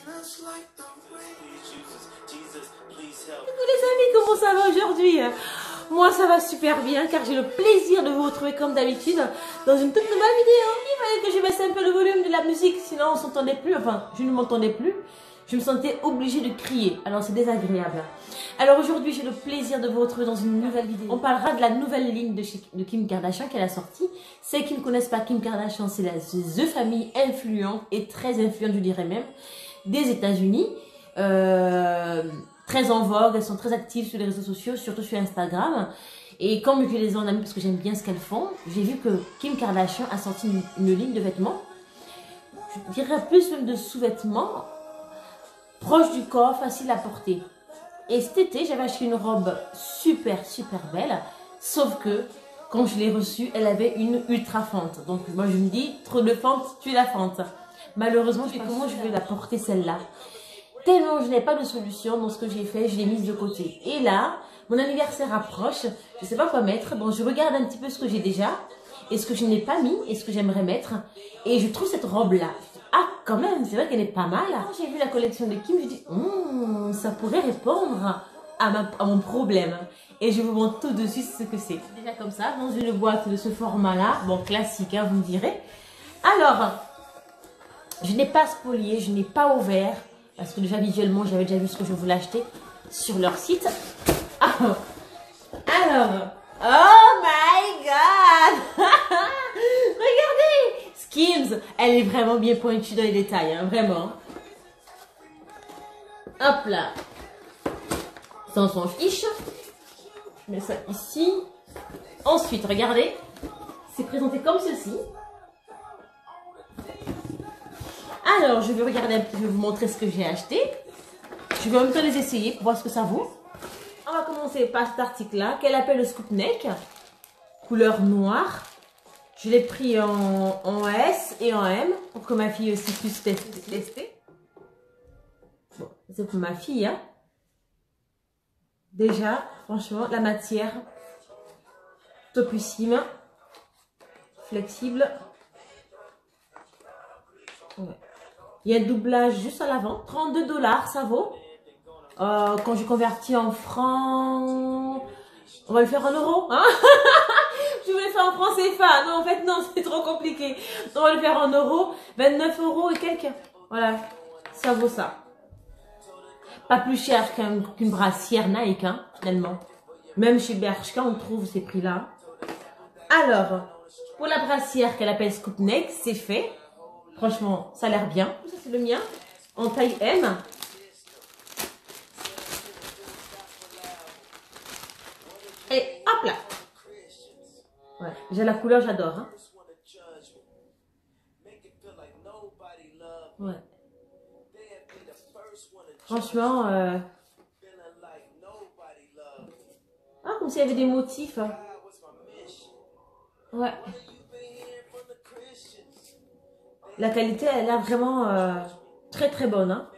Coucou les amis, comment ça va aujourd'hui? Moi ça va super bien car j'ai le plaisir de vous retrouver comme d'habitude dans une toute nouvelle vidéo. Il fallait que je baisse un peu le volume de la musique, sinon on s'entendait plus, enfin je ne m'entendais plus. Je me sentais obligée de crier, alors c'est désagréable. Alors aujourd'hui j'ai le plaisir de vous retrouver dans une nouvelle vidéo. On parlera de la nouvelle ligne de Kim Kardashian qu'elle a sortie. Ceux qui ne connaissent pas Kim Kardashian, c'est la The Family influente et très influente, je dirais même, des États-Unis. Très en vogue, elles sont très actives sur les réseaux sociaux, surtout sur Instagram. Et comme je les en amis parce que j'aime bien ce qu'elles font, j'ai vu que Kim Kardashian a sorti une ligne de vêtements. Je dirais plus même de sous-vêtements, proche du corps, facile à porter. Et cet été, j'avais acheté une robe super belle, sauf que quand je l'ai reçue, elle avait une ultra fente. Donc moi je me dis, trop de fente, tue la fente. Malheureusement, je sais comment je vais la porter celle-là. Tellement je n'ai pas de solution, donc ce que j'ai fait, je l'ai mise de côté. Et là, mon anniversaire approche, je ne sais pas quoi mettre, donc je regarde un petit peu ce que j'ai déjà, et ce que je n'ai pas mis, et ce que j'aimerais mettre. Et je trouve cette robe-là, ah quand même, c'est vrai qu'elle est pas mal. Quand j'ai vu la collection de Kim, je dis, ça pourrait répondre à mon problème. Et je vous montre tout de suite ce que c'est. Déjà comme ça, dans une boîte de ce format-là, bon classique, hein, vous me direz. Alors, je n'ai pas spolié, je n'ai pas ouvert. Parce que déjà visuellement, j'avais déjà vu ce que je voulais acheter sur leur site. Ah. Alors, oh my god. Regardez, Skims, elle est vraiment bien pointue dans les détails, hein, vraiment. Hop là. Ça, on s'en fiche. Je mets ça ici. Ensuite, regardez, c'est présenté comme ceci. Alors, je vais regarder un petit peu, je vais vous montrer ce que j'ai acheté. Je vais en même temps les essayer pour voir ce que ça vaut. On va commencer par cet article-là, qu'elle appelle le scoop neck, couleur noire. Je l'ai pris en S et en M, pour que ma fille aussi puisse tester. Bon, c'est pour ma fille, hein. Déjà, franchement, la matière, topissime, flexible. Ouais. Il y a un doublage juste à l'avant. 32 $, ça vaut. Quand je convertis en francs, on va le faire en euros. Hein. Je voulais faire en francs CFA. Non, en fait, non, c'est trop compliqué. On va le faire en euros. 29 € et quelques. Voilà, ça vaut ça. Pas plus cher qu'une brassière Nike, hein, finalement. Même chez Bershka, on trouve ces prix-là. Alors, pour la brassière qu'elle appelle Scoop Neck, c'est fait. Franchement, ça a l'air bien. Ça, c'est le mien. En taille M. Et hop là. Ouais, j'ai la couleur, j'adore. Hein. Ouais. Franchement, ah, comme s'il y avait des motifs. Hein. Ouais. La qualité, elle est vraiment très bonne. Hein.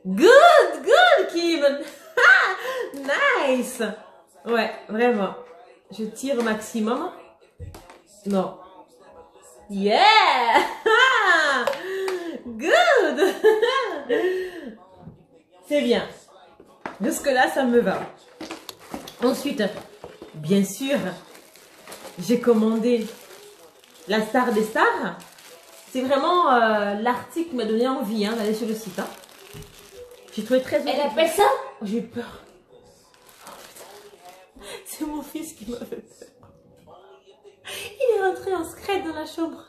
Good, Kim. Nice. Ouais, vraiment. Je tire au maximum. Non. Yeah. Good. C'est bien. Jusque-là, ça me va. Ensuite, bien sûr, j'ai commandé la star des stars. C'est vraiment l'article qui m'a donné envie d'aller sur le site. Hein. J'ai trouvé très... Elle appelle ça? J'ai eu peur. C'est mon fils qui m'a fait peur. Il est rentré en secret dans la chambre.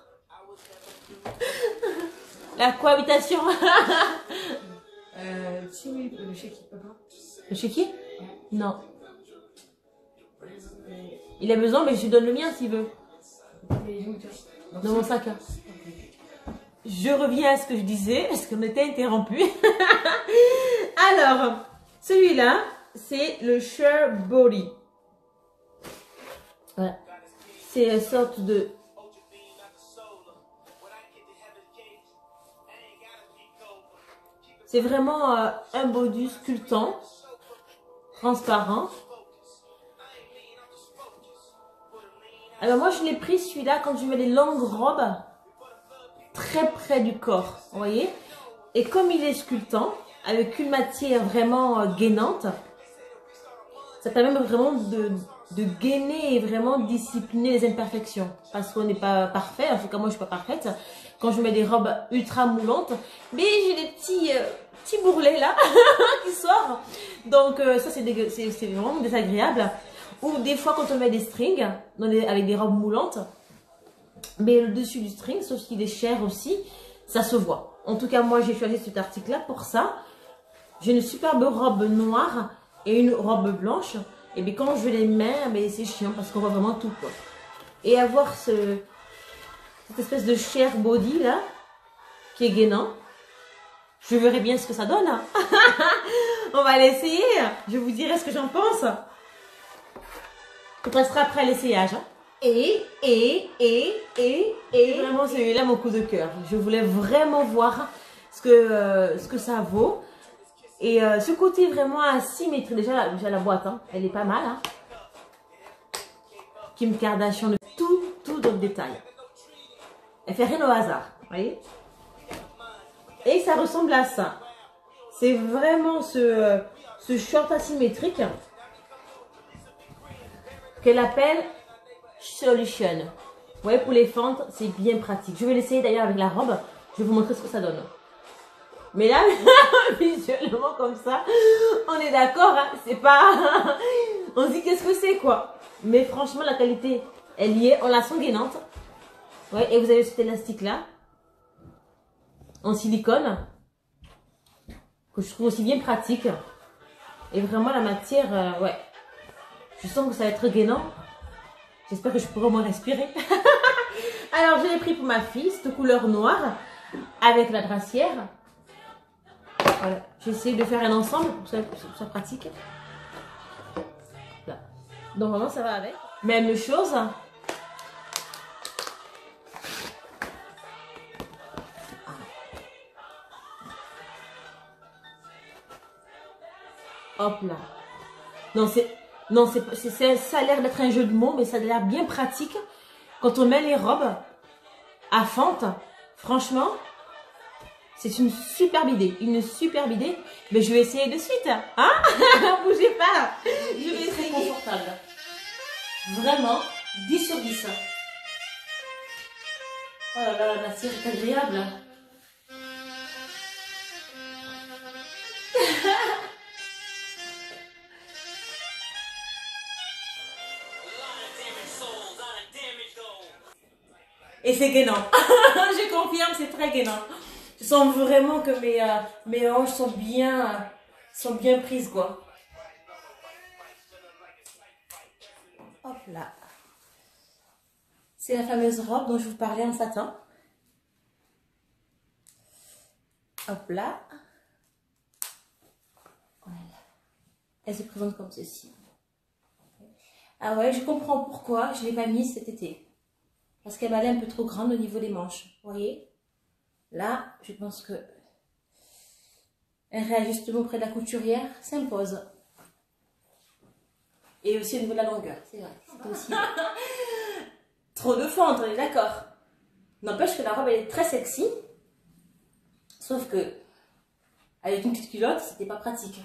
La cohabitation. Si oui, le chéquier, papa. Le chéquier? Non. Il a besoin, mais je lui donne le mien s'il veut. Dans mon sac. Je reviens à ce que je disais, parce qu'on était interrompu. Alors, celui-là, c'est le Sheer Body. Voilà. C'est une sorte de... C'est vraiment un body sculptant, transparent. Alors moi, je l'ai pris celui-là quand je mets les longues robes très près du corps, vous voyez. Et comme il est sculptant, avec une matière vraiment gainante, ça permet vraiment de gainer et vraiment discipliner les imperfections. Parce qu'on n'est pas parfait, en tout cas moi je suis pas parfaite. Quand je mets des robes ultra moulantes, mais j'ai des petits bourrelets là qui sortent. Donc ça c'est vraiment désagréable. Ou des fois quand on met des strings avec des robes moulantes, mais le dessus du string, sauf qu'il est cher aussi, ça se voit. En tout cas moi j'ai choisi cet article là pour ça. J'ai une superbe robe noire et une robe blanche. Et bien quand je les mets, mais c'est chiant parce qu'on voit vraiment tout quoi. Et avoir cette espèce de chair body là, qui est gainant, je verrai bien ce que ça donne. On va l'essayer. Je vous dirai ce que j'en pense. On restera après l'essayage. Et vraiment celui-là mon coup de cœur. Je voulais vraiment voir ce que ça vaut. Et ce côté vraiment asymétrique, déjà la boîte, hein, elle est pas mal. Hein. Kim Kardashian, tout dans le détail. Elle fait rien au hasard, vous voyez. Et ça ressemble à ça. C'est vraiment ce short asymétrique qu'elle appelle Solution. Vous voyez, pour les fentes, c'est bien pratique. Je vais l'essayer d'ailleurs avec la robe. Je vais vous montrer ce que ça donne. Mais là, visuellement comme ça, on est d'accord, hein, c'est pas... on se dit qu'est-ce que c'est quoi. Mais franchement, la qualité, elle y est. On la sent gainante. Ouais, et vous avez cet élastique là, en silicone, que je trouve aussi bien pratique. Et vraiment la matière, ouais, je sens que ça va être gainant. J'espère que je pourrai au moins respirer. Alors, je l'ai pris pour ma fille, cette couleur noire, avec la brassière. Voilà. J'essaie de faire un ensemble pour que ça soit pratique. Là. Donc vraiment ça va avec. Même chose. Hop là. Non, ça a l'air d'être un jeu de mots, mais ça a l'air bien pratique. Quand on met les robes à fente, franchement... c'est une superbe idée, mais je vais essayer de suite, hein. Bougez pas, je vais essayer. Très confortable, vraiment, 10 sur 10. Oh là là, la matière est agréable. Et c'est gainant, je confirme, c'est très gainant. Je sens vraiment que mes hanches sont bien prises, quoi. Hop là. C'est la fameuse robe dont je vous parlais en satin. Hop là. Voilà. Elle se présente comme ceci. Ah ouais, je comprends pourquoi je ne l'ai pas mise cet été. Parce qu'elle m'allait un peu trop grande au niveau des manches. Vous voyez? Là, je pense que un réajustement près de la couturière s'impose. Et aussi au niveau de la longueur, c'est vrai. C'est aussi trop de fente, on est d'accord. N'empêche que la robe, elle est très sexy. Sauf que, avec une petite culotte, c'était pas pratique.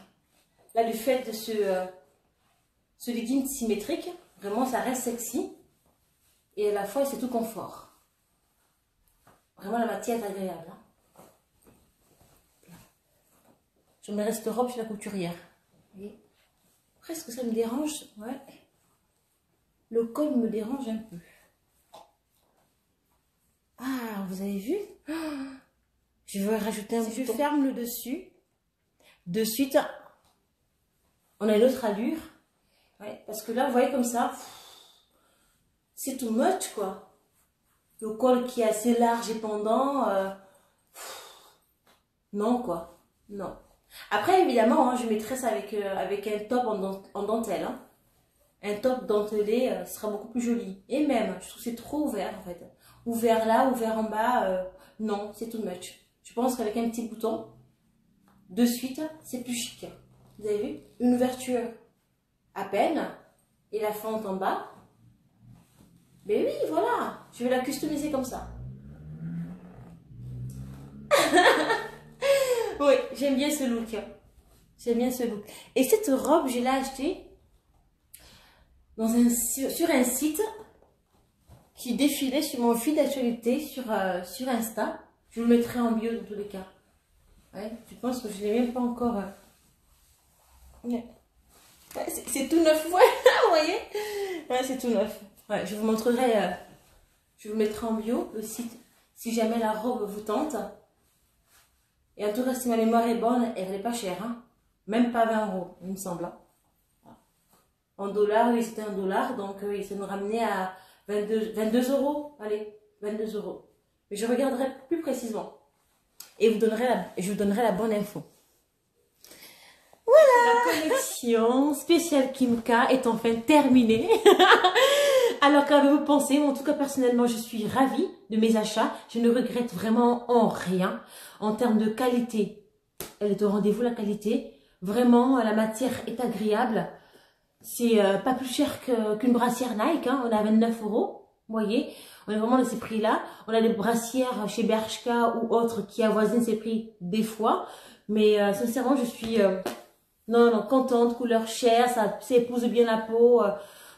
Là, du fait de ce legging symétrique, vraiment, ça reste sexy. Et à la fois, c'est tout confort. Vraiment, la matière est agréable. Hein. Je me reste robe chez la couturière. Vous voyez? Presque ça me dérange. Ouais. Le col me dérange un peu. Ah, vous avez vu? Je vais rajouter un bouton. Je ferme le dessus. De suite, on a une autre allure. Ouais, parce que là, vous voyez comme ça, c'est too much, quoi. Le col qui est assez large et pendant, non quoi, non. Après évidemment, hein, je mettrai ça avec un top en dentelle. Hein. Un top dentelé sera beaucoup plus joli. Et même, je trouve que c'est trop ouvert en fait. Ouvert là, ouvert en bas, non, c'est too much. Je pense qu'avec un petit bouton, de suite, c'est plus chic. Vous avez vu? Une ouverture à peine et la fente en bas. Mais oui, voilà. Je vais la customiser comme ça. Oui, j'aime bien ce look. J'aime bien ce look. Et cette robe, je l'ai achetée sur un site qui défilait sur mon fil d'actualité sur Insta. Je vous le mettrai en bio dans tous les cas. Ouais, je pense que je ne l'ai même pas encore. Ouais. C'est tout neuf, ouais, vous voyez? Ouais, c'est tout neuf. Ouais, je vous montrerai, je vous mettrai en bio le site si jamais la robe vous tente. Et en tout cas, si ma mémoire est bonne, elle n'est pas chère, hein? Même pas 20 €, il me semble. Hein? En dollars, oui, c'était $1, donc oui, ça nous ramenait à 22 €. Allez, 22 €. Mais je regarderai plus précisément. Et je vous donnerai la bonne info. Voilà, la collection spéciale Kimka est enfin terminée. Alors qu'avez-vous pensé? En tout cas, personnellement, je suis ravie de mes achats. Je ne regrette vraiment en rien. En termes de qualité, elle est au rendez-vous, la qualité. Vraiment, la matière est agréable. C'est pas plus cher qu'une brassière Nike. Hein. On est à 29 €. Vous voyez, on est vraiment dans ces prix-là. On a des brassières chez Bershka ou autres qui avoisinent ces prix des fois. Mais sincèrement, je suis non, contente, couleur chère, ça épouse bien la peau.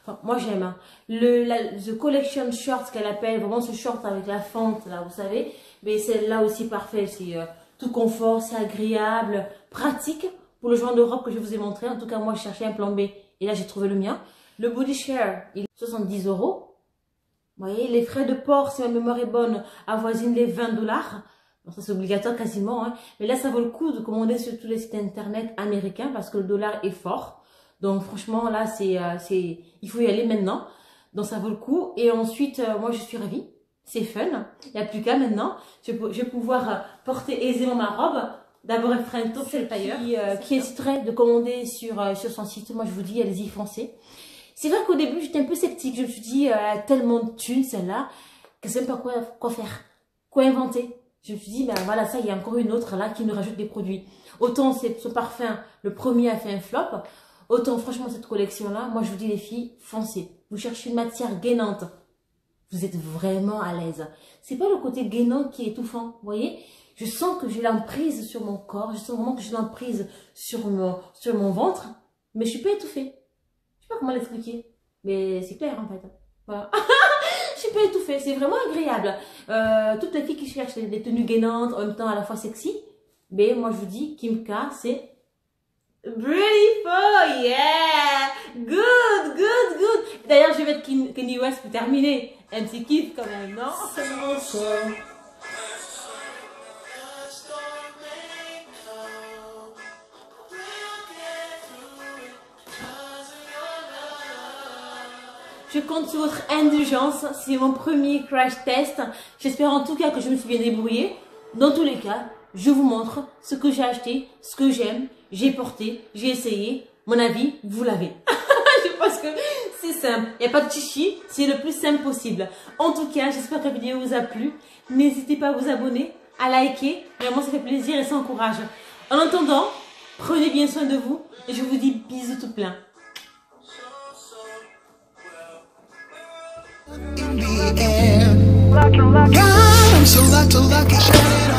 Enfin, moi, j'aime. Hein. The Collection Short, qu'elle appelle, vraiment ce short avec la fente, là, vous savez. Mais celle-là aussi, parfait. C'est tout confort, c'est agréable, pratique pour le genre de robe que je vous ai montré. En tout cas, moi, je cherchais un plan B et là, j'ai trouvé le mien. Le body share, il est 70 €. Vous voyez, les frais de port, si ma mémoire est bonne, avoisinent les 20 $. Bon, ça c'est obligatoire quasiment, hein. Mais là ça vaut le coup de commander sur tous les sites internet américains parce que le dollar est fort. Donc franchement là il faut y aller maintenant. Donc ça vaut le coup. Et ensuite moi je suis ravie, c'est fun. Il n'y a plus qu'à maintenant. Je vais pouvoir porter aisément ma robe. D'abord elle fera un tour chez le tailleur qui hésiterait de commander sur son site. Moi je vous dis allez-y foncez. C'est vrai qu'au début j'étais un peu sceptique. Je me suis dit tellement de thunes celle-là que je ne sais même pas quoi faire, quoi inventer. Je me suis dit, ben voilà, ça, il y a encore une autre là qui nous rajoute des produits. Autant ce parfum, le premier a fait un flop. Autant, franchement, cette collection-là, moi, je vous dis, les filles, foncez. Vous cherchez une matière gainante. Vous êtes vraiment à l'aise. C'est pas le côté gainant qui est étouffant, vous voyez? Je sens que j'ai l'emprise sur mon corps. Je sens vraiment que j'ai l'emprise sur mon ventre. Mais je suis pas étouffée. Je sais pas comment l'expliquer. Mais c'est clair, en fait. Voilà. Je suis pas étouffée, c'est vraiment agréable. Toutes les filles qui cherchent des tenues gainantes, en même temps à la fois sexy, mais moi je vous dis, Kimka, c'est beautiful, yeah, good. D'ailleurs, je vais mettre Kanye West pour terminer. Un petit kiff quand même, non? Je compte sur votre indulgence, c'est mon premier crash test. J'espère en tout cas que je me suis bien débrouillée. Dans tous les cas, je vous montre ce que j'ai acheté, ce que j'aime, j'ai porté, j'ai essayé. Mon avis, vous l'avez. Je pense que c'est simple, il n'y a pas de chichi, c'est le plus simple possible. En tout cas, j'espère que la vidéo vous a plu. N'hésitez pas à vous abonner, à liker, vraiment ça fait plaisir et ça encourage. En attendant, prenez bien soin de vous et je vous dis bisous tout plein. In the air. God, I'm so lucky,